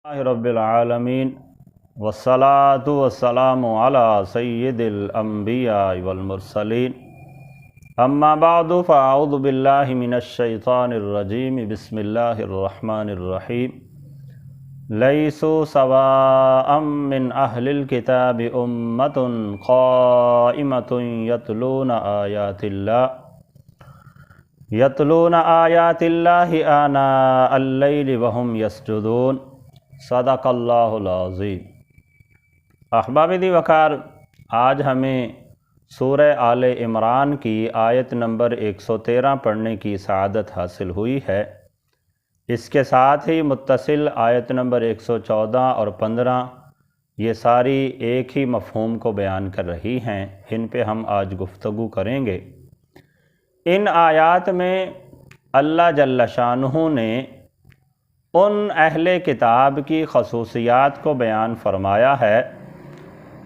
رب العالمین والصلاة والسلام علی سید الانبیاء والمرسلین اما بعد فاعوذ باللہ من الشیطان الرجیم بسم اللہ الرحمن الرحیم لیسوا سواء من اہل الکتاب امۃ قائمۃ یتلون آیات اللہ آناء اللیل وہم یسجدون صدق اللہ العظیم۔ احباب دی وقار، آج ہمیں سورہ آل عمران کی آیت نمبر 113 پڑھنے کی سعادت حاصل ہوئی ہے۔ اس کے ساتھ ہی متصل آیت نمبر 114 اور 15 یہ ساری ایک ہی مفہوم کو بیان کر رہی ہیں، ان پہ ہم آج گفتگو کریں گے۔ ان آیات میں اللہ جل شانہ نے ان اہل کتاب کی خصوصیات کو بیان فرمایا ہے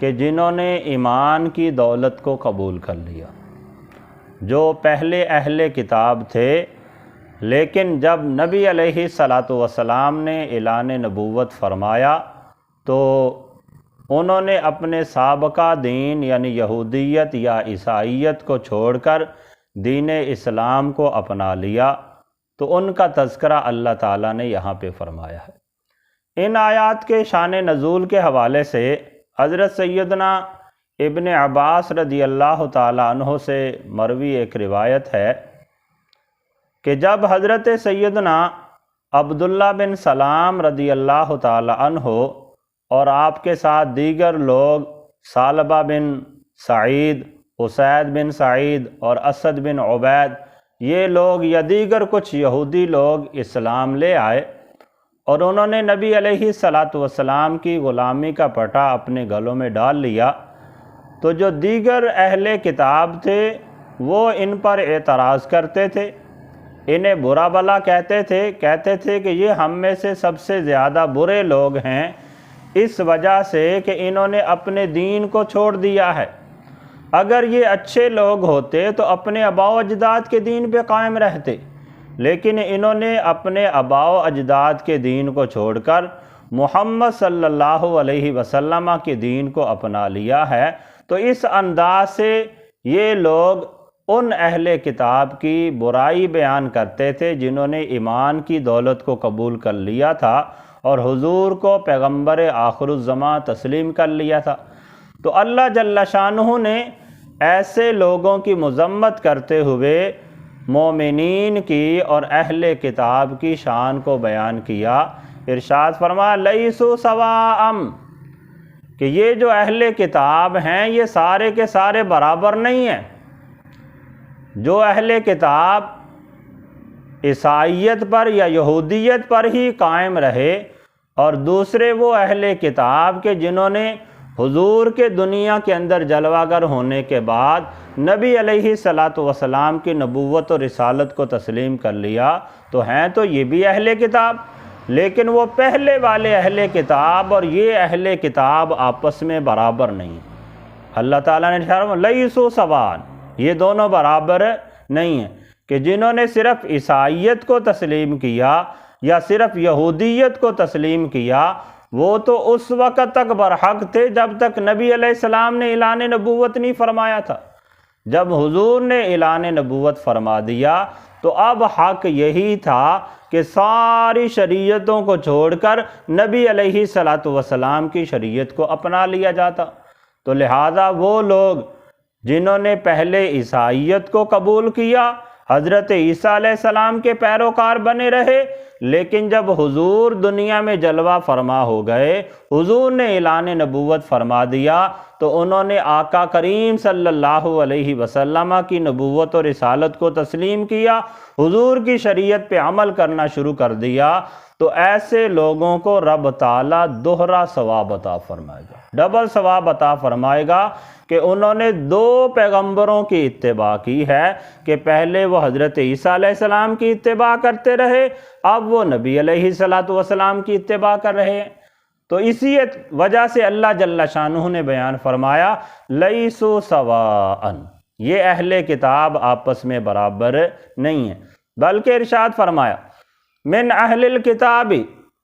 کہ جنہوں نے ایمان کی دولت کو قبول کر لیا، جو پہلے اہل کتاب تھے، لیکن جب نبی علیہ الصلاۃ والسلام نے اعلان نبوت فرمایا تو انہوں نے اپنے سابقہ دین یعنی یہودیت یا عیسائیت کو چھوڑ کر دین اسلام کو اپنا لیا، تو ان کا تذکرہ اللہ تعالیٰ نے یہاں پہ فرمایا ہے۔ ان آیات کے شان نزول کے حوالے سے حضرت سیدنا ابن عباس رضی اللہ تعالیٰ عنہ سے مروی ایک روایت ہے کہ جب حضرت سیدنا عبداللہ بن سلام رضی اللہ تعالیٰ عنہ اور آپ کے ساتھ دیگر لوگ ثعلبہ بن سعید، اسید بن سعید اور اسد بن عبید، یہ لوگ یا دیگر کچھ یہودی لوگ اسلام لے آئے اور انہوں نے نبی علیہ الصلاۃ والسلام کی غلامی کا پٹا اپنے گلوں میں ڈال لیا، تو جو دیگر اہل کتاب تھے وہ ان پر اعتراض کرتے تھے، انہیں برا بھلا کہتے تھے کہ یہ ہم میں سے سب سے زیادہ برے لوگ ہیں، اس وجہ سے کہ انہوں نے اپنے دین کو چھوڑ دیا ہے۔ اگر یہ اچھے لوگ ہوتے تو اپنے آباء و اجداد کے دین پہ قائم رہتے، لیکن انہوں نے اپنے آباء و اجداد کے دین کو چھوڑ کر محمد صلی اللہ علیہ وسلم کے دین کو اپنا لیا ہے۔ تو اس انداز سے یہ لوگ ان اہل کتاب کی برائی بیان کرتے تھے جنہوں نے ایمان کی دولت کو قبول کر لیا تھا اور حضور کو پیغمبر آخر الزماں تسلیم کر لیا تھا۔ تو اللہ جل شانہ نے ایسے لوگوں کی مذمت کرتے ہوئے مومنین کی اور اہل کتاب کی شان کو بیان کیا۔ ارشاد فرمایا لیسوا سواء، کہ یہ جو اہل کتاب ہیں یہ سارے کے سارے برابر نہیں ہیں۔ جو اہل کتاب عیسائیت پر یا یہودیت پر ہی قائم رہے، اور دوسرے وہ اہل کتاب کے جنہوں نے حضور کے دنیا کے اندر جلوہ گر ہونے کے بعد نبی علیہ الصلاۃ والسلام کی نبوت اور رسالت کو تسلیم کر لیا، تو ہیں تو یہ بھی اہل کتاب، لیکن وہ پہلے والے اہل کتاب اور یہ اہل کتاب آپس میں برابر نہیں۔ اللہ تعالیٰ نے فرمایا لیسوا سواء، یہ دونوں برابر نہیں ہیں، کہ جنہوں نے صرف عیسائیت کو تسلیم کیا یا صرف یہودیت کو تسلیم کیا، وہ تو اس وقت تک برحق تھے جب تک نبی علیہ السلام نے اعلان نبوت نہیں فرمایا تھا۔ جب حضور نے اعلان نبوت فرما دیا تو اب حق یہی تھا کہ ساری شریعتوں کو چھوڑ کر نبی علیہ الصلاۃ والسلام کی شریعت کو اپنا لیا جاتا۔ تو لہٰذا وہ لوگ جنہوں نے پہلے عیسائیت کو قبول کیا، حضرت عیسیٰ علیہ السلام کے پیروکار بنے رہے، لیکن جب حضور دنیا میں جلوہ فرما ہو گئے، حضور نے اعلان نبوت فرما دیا، تو انہوں نے آقا کریم صلی اللہ علیہ وسلم کی نبوت اور رسالت کو تسلیم کیا، حضور کی شریعت پہ عمل کرنا شروع کر دیا۔ تو ایسے لوگوں کو رب تعالیٰ دوہرا ثواب عطا فرمائے گا، ڈبل ثواب عطا فرمائے گا، کہ انہوں نے دو پیغمبروں کی اتباع کی ہے، کہ پہلے وہ حضرت عیسیٰ علیہ السلام کی اتباع کرتے رہے، اب وہ نبی علیہ الصلاۃ والسلام کی اتباع کر رہے ہیں۔ تو اسی وجہ سے اللہ جل شانہ نے بیان فرمایا لیسوا سواء، یہ اہل کتاب آپس میں برابر نہیں ہیں، بلکہ ارشاد فرمایا من اہل الکتاب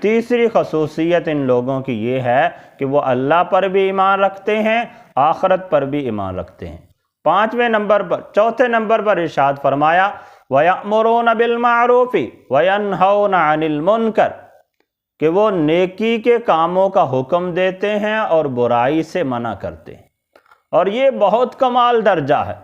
تیسری خصوصیت ان لوگوں کی یہ ہے کہ وہ اللہ پر بھی ایمان رکھتے ہیں، آخرت پر بھی ایمان رکھتے ہیں۔ چوتھے نمبر پر ارشاد فرمایا وَيَأْمُرُونَ بِالْمَعْرُوفِ وَيَنْهَوْنَ عَنِ الْمُنْكَرِ، کہ وہ نیکی کے کاموں کا حکم دیتے ہیں اور برائی سے منع کرتے ہیں۔ اور یہ بہت کمال درجہ ہے۔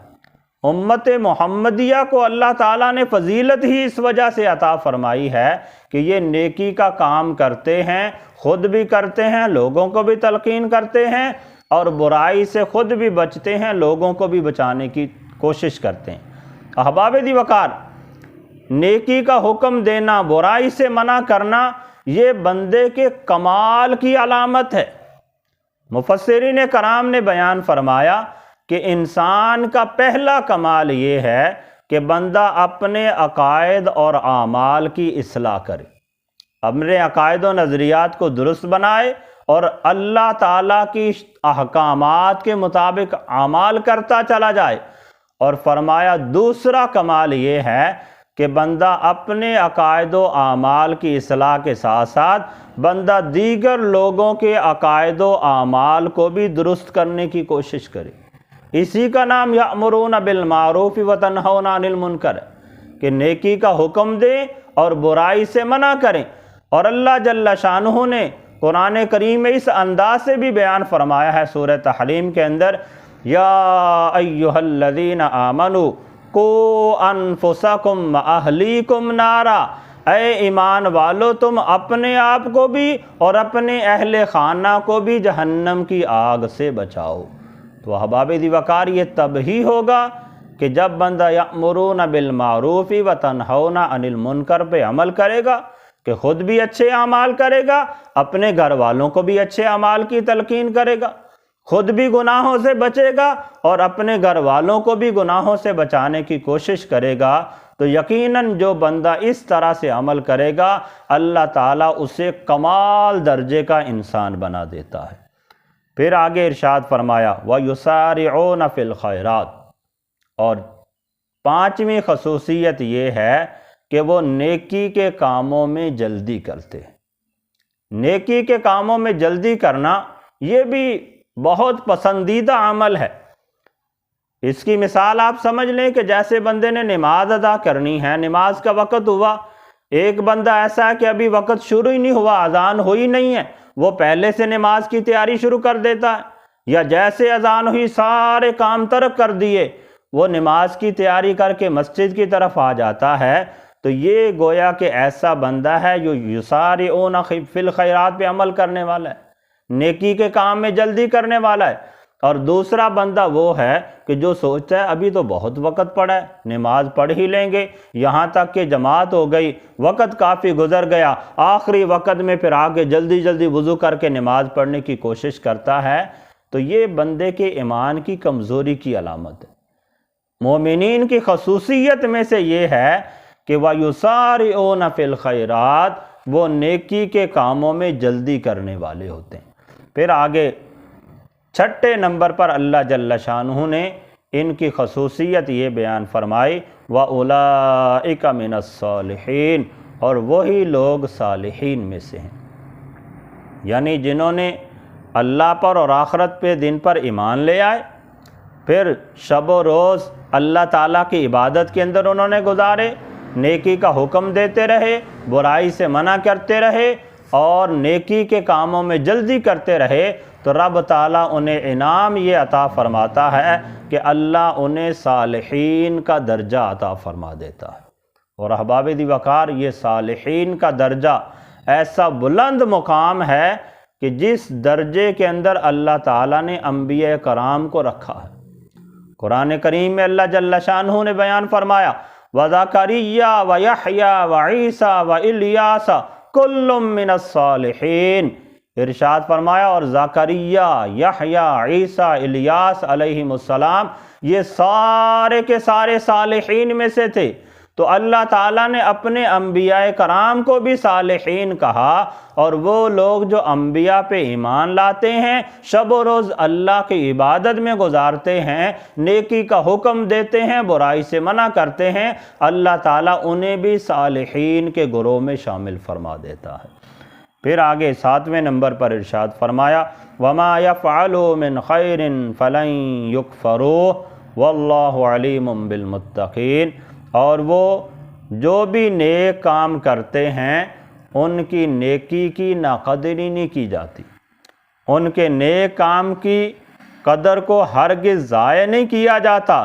امت محمدیہ کو اللہ تعالیٰ نے فضیلت ہی اس وجہ سے عطا فرمائی ہے کہ یہ نیکی کا کام کرتے ہیں، خود بھی کرتے ہیں، لوگوں کو بھی تلقین کرتے ہیں، اور برائی سے خود بھی بچتے ہیں، لوگوں کو بھی بچانے کی کوشش کرتے ہیں۔ احباب دی وقار، نیکی کا حکم دینا، برائی سے منع کرنا، یہ بندے کے کمال کی علامت ہے۔ مفسرین کرام نے بیان فرمایا کہ انسان کا پہلا کمال یہ ہے کہ بندہ اپنے عقائد اور اعمال کی اصلاح کرے، اپنے عقائد و نظریات کو درست بنائے اور اللہ تعالیٰ کی احکامات کے مطابق اعمال کرتا چلا جائے۔ اور فرمایا دوسرا کمال یہ ہے کہ بندہ اپنے عقائد و اعمال کی اصلاح کے ساتھ ساتھ بندہ دیگر لوگوں کے عقائد و اعمال کو بھی درست کرنے کی کوشش کرے۔ اسی کا نام یأمرون بالمعروف وتنہون عن المنکر ہے کہ نیکی کا حکم دیں اور برائی سے منع کریں۔ اور اللہ جل شانہ نے قرآن کریم میں اس انداز سے بھی بیان فرمایا ہے سورہ تحریم کے اندر، یا ایہا الذین آمنوا قوا انفسکم واہلیکم نارا، اے ایمان والو تم اپنے آپ کو بھی اور اپنے اہل خانہ کو بھی جہنم کی آگ سے بچاؤ۔ تو احباب دی وقار، یہ تب ہی ہوگا کہ جب بندہ یأمرون بالمعروف وتنہون عن المنکر پہ عمل کرے گا، کہ خود بھی اچھے اعمال کرے گا، اپنے گھر والوں کو بھی اچھے اعمال کی تلقین کرے گا، خود بھی گناہوں سے بچے گا اور اپنے گھر والوں کو بھی گناہوں سے بچانے کی کوشش کرے گا۔ تو یقیناً جو بندہ اس طرح سے عمل کرے گا، اللہ تعالیٰ اسے کمال درجے کا انسان بنا دیتا ہے۔ پھر آگے ارشاد فرمایا وَيُسَارِعُونَ فِي الْخَيْرَاتِ، اور پانچویں خصوصیت یہ ہے کہ وہ نیکی کے کاموں میں جلدی کرتے ہیں۔ نیکی کے کاموں میں جلدی کرنا یہ بھی بہت پسندیدہ عمل ہے۔ اس کی مثال آپ سمجھ لیں کہ جیسے بندے نے نماز ادا کرنی ہے، نماز کا وقت ہوا، ایک بندہ ایسا ہے کہ ابھی وقت شروع ہی نہیں ہوا، اذان ہوئی نہیں ہے، وہ پہلے سے نماز کی تیاری شروع کر دیتا ہے، یا جیسے اذان ہوئی سارے کام ترک کر دیے، وہ نماز کی تیاری کر کے مسجد کی طرف آ جاتا ہے، تو یہ گویا کہ ایسا بندہ ہے جو یسارعون فی الخیرات پہ عمل کرنے والا ہے، نیکی کے کام میں جلدی کرنے والا ہے۔ اور دوسرا بندہ وہ ہے کہ جو سوچتا ہے ابھی تو بہت وقت پڑا ہے، نماز پڑھ ہی لیں گے، یہاں تک کہ جماعت ہو گئی، وقت کافی گزر گیا، آخری وقت میں پھر آگے جلدی جلدی وضو کر کے نماز پڑھنے کی کوشش کرتا ہے، تو یہ بندے کے ایمان کی کمزوری کی علامت ہے۔ مومنین کی خصوصیت میں سے یہ ہے کہ وَيُسَارِعُونَ فِي الْخَيْرَاتِ، وہ نیکی کے کاموں میں جلدی کرنے والے ہوتے ہیں۔ پھر آگے چھٹے نمبر پر اللہ جل شانہ نے ان کی خصوصیت یہ بیان فرمائی وَأُولَئِكَ مِنَ الصَّالِحِينَ، اور وہی لوگ صالحین میں سے ہیں، یعنی جنہوں نے اللہ پر اور آخرت پہ دن پر ایمان لے آئے، پھر شب و روز اللہ تعالیٰ کی عبادت کے اندر انہوں نے گزارے، نیکی کا حکم دیتے رہے، برائی سے منع کرتے رہے اور نیکی کے کاموں میں جلدی کرتے رہے، تو رب تعالیٰ انہیں انعام یہ عطا فرماتا ہے کہ اللہ انہیں صالحین کا درجہ عطا فرما دیتا ہے۔ اور احباب دی وقار، یہ صالحین کا درجہ ایسا بلند مقام ہے کہ جس درجے کے اندر اللہ تعالیٰ نے انبیاء کرام کو رکھا ہے۔ قرآن کریم میں اللہ جل شانہ نے بیان فرمایا وَزَكَرِيَّا وَيَحْيَا وَعِيسَى وَإِلْيَاسَ كُلٌّ مِّنَ الصَّالِحِينَ، ارشاد فرمایا اور زکریا، یحییٰ، عیسیٰ، الیاس علیہم السلام یہ سارے کے سارے صالحین میں سے تھے۔ تو اللہ تعالیٰ نے اپنے انبیاء کرام کو بھی صالحین کہا، اور وہ لوگ جو انبیاء پہ ایمان لاتے ہیں، شب و روز اللہ کی عبادت میں گزارتے ہیں، نیکی کا حکم دیتے ہیں، برائی سے منع کرتے ہیں، اللہ تعالیٰ انہیں بھی صالحین کے گروہ میں شامل فرما دیتا ہے۔ پھر آگے 7ویں نمبر پر ارشاد فرمایا وما يفعلوا من خیر فلن يكفروه واللہ علیم بالمتقین، اور وہ جو بھی نیک کام کرتے ہیں ان کی نیکی کی ناقدری نہیں کی جاتی، ان کے نیک کام کی قدر کو ہرگز ضائع نہیں کیا جاتا۔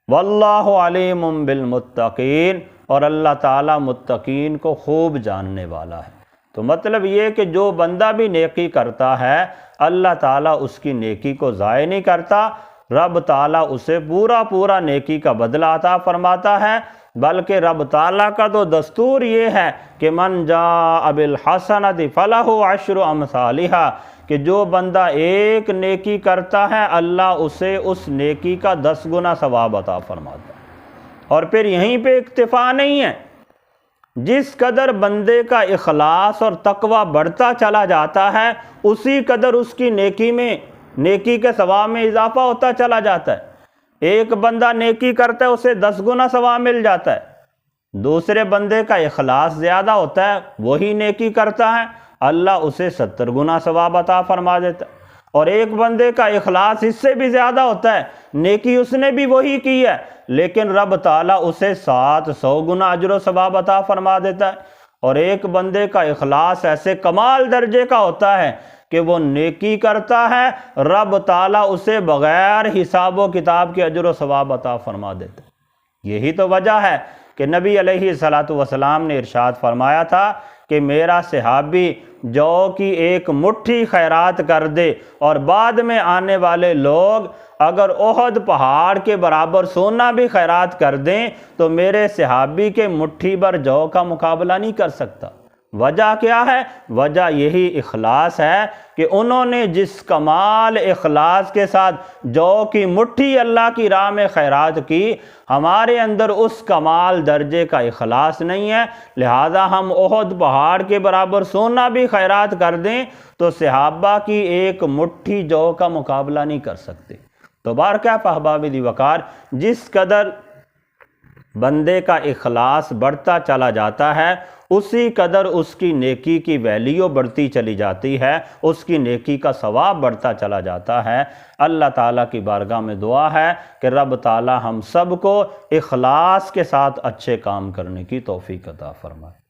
واللہ علیم بالمتقین، اور اللہ تعالیٰ متقین کو خوب جاننے والا ہے۔ تو مطلب یہ کہ جو بندہ بھی نیکی کرتا ہے اللہ تعالیٰ اس کی نیکی کو ضائع نہیں کرتا، رب تعالیٰ اسے پورا نیکی کا بدلہ عطا فرماتا ہے، بلکہ رب تعالیٰ کا تو دستور یہ ہے کہ من جاء بالحسنۃ فلہ عشر امثالھا، کہ جو بندہ ایک نیکی کرتا ہے اللہ اسے اس نیکی کا 10 گنا ثواب عطا فرماتا ہے۔ اور پھر یہیں پہ اکتفا نہیں ہے، جس قدر بندے کا اخلاص اور تقوی بڑھتا چلا جاتا ہے اسی قدر اس کی نیکی کے ثواب میں اضافہ ہوتا چلا جاتا ہے۔ ایک بندہ نیکی کرتا ہے اسے 10 گنا ثواب مل جاتا ہے، دوسرے بندے کا اخلاص زیادہ ہوتا ہے وہی نیکی کرتا ہے اللہ اسے 70 گنا ثواب عطا فرما دیتا ہے، اور ایک بندے کا اخلاص اس سے بھی زیادہ ہوتا ہے، نیکی اس نے بھی وہی کی ہے لیکن رب تعالیٰ اسے 700 گنا اجر و ثواب عطا فرما دیتا ہے، اور ایک بندے کا اخلاص ایسے کمال درجے کا ہوتا ہے کہ وہ نیکی کرتا ہے رب تعالیٰ اسے بغیر حساب و کتاب کے اجر و ثواب عطا فرما دیتا ہے۔ یہی تو وجہ ہے کہ نبی علیہ الصلاۃ والسلام نے ارشاد فرمایا تھا کہ میرا صحابی جو کی ایک مٹھی خیرات کر دے اور بعد میں آنے والے لوگ اگر احد پہاڑ کے برابر سونا بھی خیرات کر دیں تو میرے صحابی کے مٹھی بھر جو کا مقابلہ نہیں کر سکتا۔ وجہ کیا ہے؟ وجہ یہی اخلاص ہے کہ انہوں نے جس کمال اخلاص کے ساتھ جو کی مٹھی اللہ کی راہ میں خیرات کی، ہمارے اندر اس کمال درجے کا اخلاص نہیں ہے، لہذا ہم احد پہاڑ کے برابر سونا بھی خیرات کر دیں تو صحابہ کی ایک مٹھی جو کا مقابلہ نہیں کر سکتے۔ تو بارکاہ احباب دی وقار، جس قدر بندے کا اخلاص بڑھتا چلا جاتا ہے اسی قدر اس کی نیکی کی ویلیو بڑھتی چلی جاتی ہے، اس کی نیکی کا ثواب بڑھتا چلا جاتا ہے۔ اللہ تعالیٰ کی بارگاہ میں دعا ہے کہ رب تعالیٰ ہم سب کو اخلاص کے ساتھ اچھے کام کرنے کی توفیق عطا فرمائے۔